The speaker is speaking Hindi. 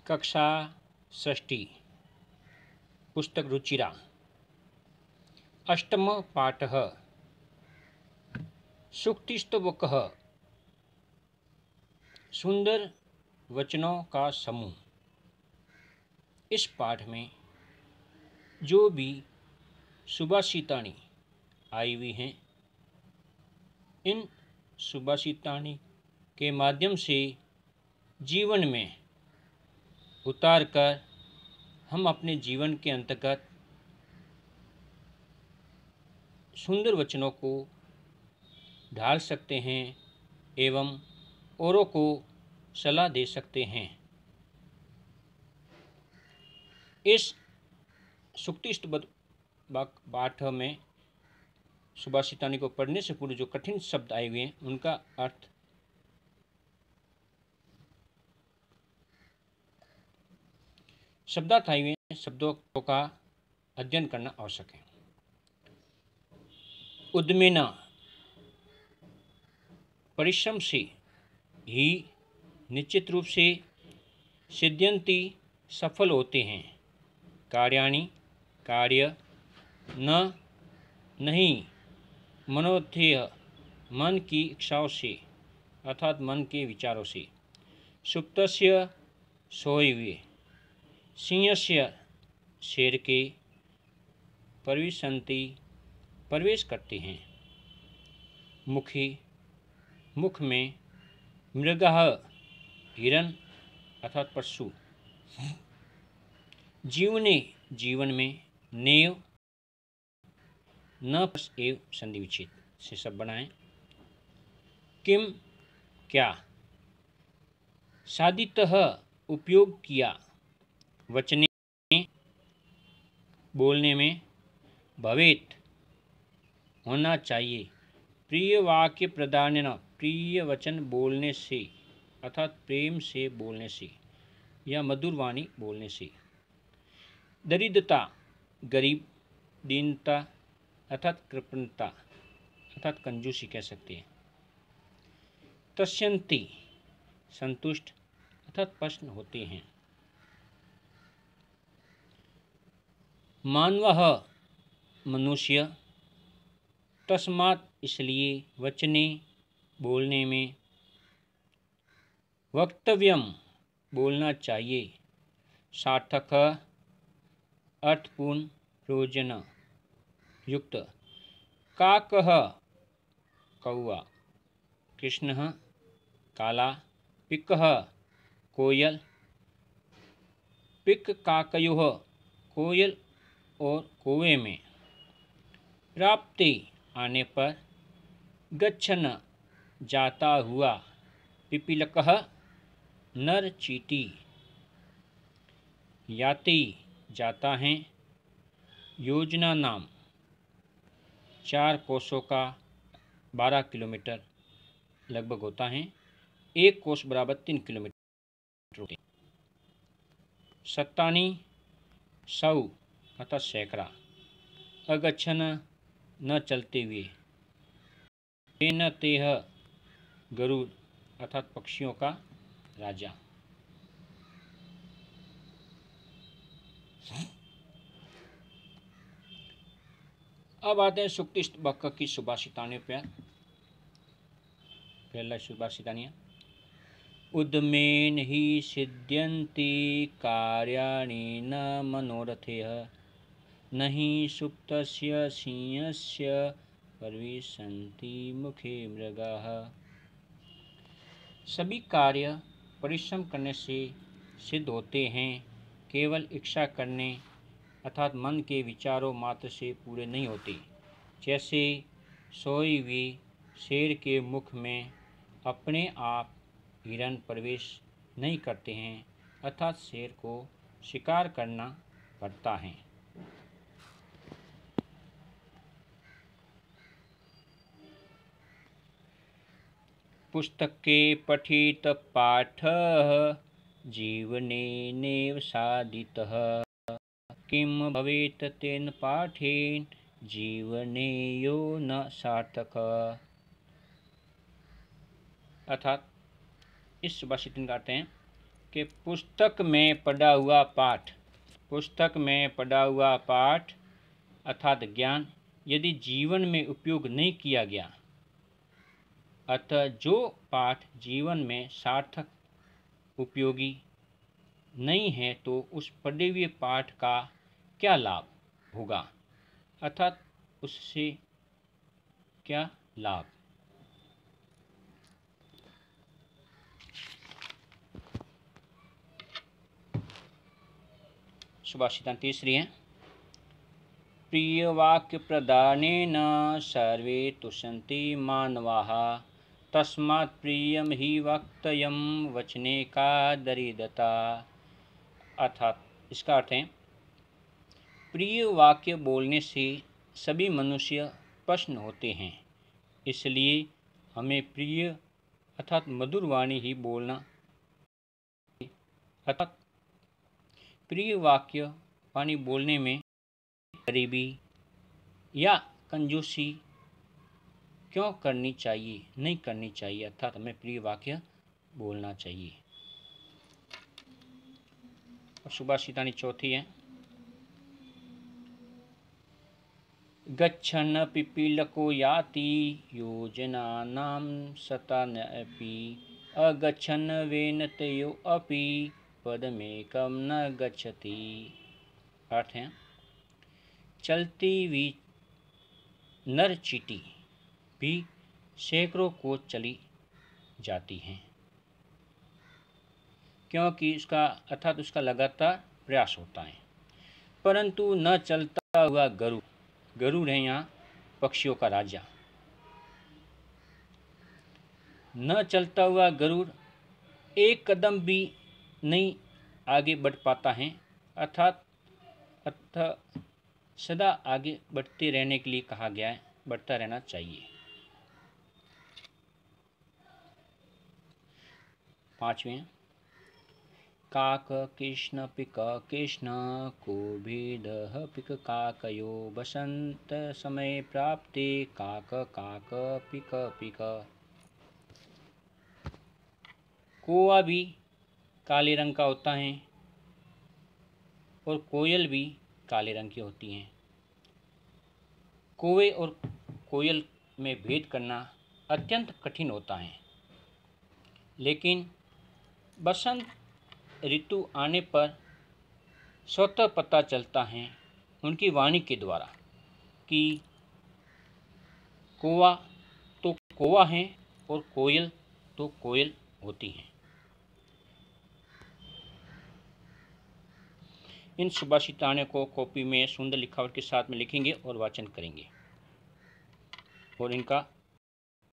कक्षा षष्ठी पुस्तक रुचिरा अष्टम पाठः सूक्तिस्तवकः सुंदर वचनों का समूह। इस पाठ में जो भी सुभाषितानी आई हुई हैं, इन सुभाषितानी के माध्यम से जीवन में उतार कर हम अपने जीवन के अंतर्गत सुंदर वचनों को ढाल सकते हैं एवं औरों को सलाह दे सकते हैं। इस सूक्तिस्तव पाठ में सुभाषितानी को पढ़ने से पूर्व जो कठिन शब्द आए हुए हैं उनका अर्थ शब्दार्थ आए हुए शब्दों का अध्ययन करना आवश्यक है। उद्यमेन परिश्रम से ही निश्चित रूप से सिद्ध्यन्ति सफल होते हैं। कार्याणि कार्य नहीं मनोध्येय मन की इच्छाओं से अर्थात मन के विचारों से। सुप्तस्य सोए हुए, सिंहस्य शेर के, प्रविशन्ति प्रवेश करते हैं। मुखी मुख में, मृगः हिरण अर्थात पशु। जीवने जीवन में, नेव न एव संधि विच्छेद से सब बनाएं। किम क्या, साधितः उपयोग किया, वचने बोलने में, भवेत होना चाहिए, प्रिय वाक्य प्रदानेन प्रिय वचन बोलने से अर्थात प्रेम से बोलने से या मधुर वाणी बोलने से। दरिद्रता गरीब, दीनता अर्थात कृपणता अर्थात कंजूसी कह सकते हैं। तस्यन्ति संतुष्ट अर्थात प्रसन्न होते हैं। मानवः मनुष्य, तस्मात् इसलिए, वचने बोलने में, वक्तव्यम बोलना चाहिए, सार्थक अर्थपूर्ण प्रयोजन युक्त, काकः कौआ, कृष्णः काला, पिकः कोयल, पिक काकयोः कोयल और कौवे में, प्राप्ति आने पर, गच्छन जाता हुआ, पिपीलकः नर चींटी, याति जाता है, योजना नाम 4 कोसों का 12 किलोमीटर लगभग होता है। 1 कोस बराबर 3 किलोमीटर होते हैं। शतानि 100 अर्थात सैकड़ा, अगच्छन न चलते हुए, तेन तेह गरुड़ अर्थात पक्षियों का राजा। अब आते हैं सूक्तिस्तवक की सुभाषितानी पर। पहला सुभाषितानी, उद्यमेन हि सिद्ध्यन्ति कार्याणि न मनोरथैः, नहि सुप्तस्य सिंहस्य प्रविशन्ति मुखे मृगाः। सभी कार्य परिश्रम करने से सिद्ध होते हैं, केवल इच्छा करने अर्थात मन के विचारों मात्र से पूरे नहीं होते। जैसे सोई हुए शेर के मुख में अपने आप हिरण प्रवेश नहीं करते हैं अर्थात शेर को शिकार करना पड़ता है। पुस्तके पठित पाठः जीवनेनैव साधितः, किं भवेत् तेन पाठेन जीवने यो न सार्थक। अर्थात इस सुभाषित का अर्थ है कि पुस्तक में पढ़ा हुआ पाठ अर्थात ज्ञान यदि जीवन में उपयोग नहीं किया गया, अतः जो पाठ जीवन में सार्थक उपयोगी नहीं है तो उस पढ़े हुए पाठ का क्या लाभ होगा, अर्थात उससे क्या लाभ। सुभाषितानि तीसरी है। प्रिय वाक्य प्रदानेन सर्वे तुष्यन्ति मानवाः तस्मात् प्रियम ही वक्तव्यम वचने का दरिद्रता। अर्थात इसका अर्थ है, प्रिय वाक्य बोलने से सभी मनुष्य प्रसन्न होते हैं, इसलिए हमें प्रिय अर्थात मधुर वाणी ही बोलना। अर्थात प्रिय वाक्य वाणी बोलने में गरीबी या कंजूसी क्यों करनी चाहिए, नहीं करनी चाहिए, अर्थात हमें प्रिय वाक्य बोलना चाहिए। और सुभाषितानि चौथी है। गच्छन् पिपीलको याति योजनानां शतानपि अगच्छन् वेनतयो अपि पदमेकं न गच्छति। अर्थ है, चलती हुई नर चींटी भी सैकड़ों कोस चली जाती हैं, क्योंकि उसका लगातार प्रयास होता है, परंतु न चलता हुआ गरुड़ है यहाँ पक्षियों का राजा, न चलता हुआ गरुड़ एक कदम भी नहीं आगे बढ़ पाता है, अर्थात सदा आगे बढ़ते रहने के लिए कहा गया है, बढ़ता रहना चाहिए। पांचवें, काक कृष्ण पिक कृष्ण को भेदः पिक काकयो बसंत समय प्राप्ते काक काक पिक पिक। कौवा भी काले रंग का होता है और कोयल भी काले रंग की होती हैं। कौवे और कोयल में भेद करना अत्यंत कठिन होता है, लेकिन बसंत ऋतु आने पर स्वतः पता चलता है उनकी वाणी के द्वारा कि कौवा तो कौवा है और कोयल तो कोयल होती हैं। इन सुभाषितानों को कॉपी में सुंदर लिखावट के साथ में लिखेंगे और वाचन करेंगे और इनका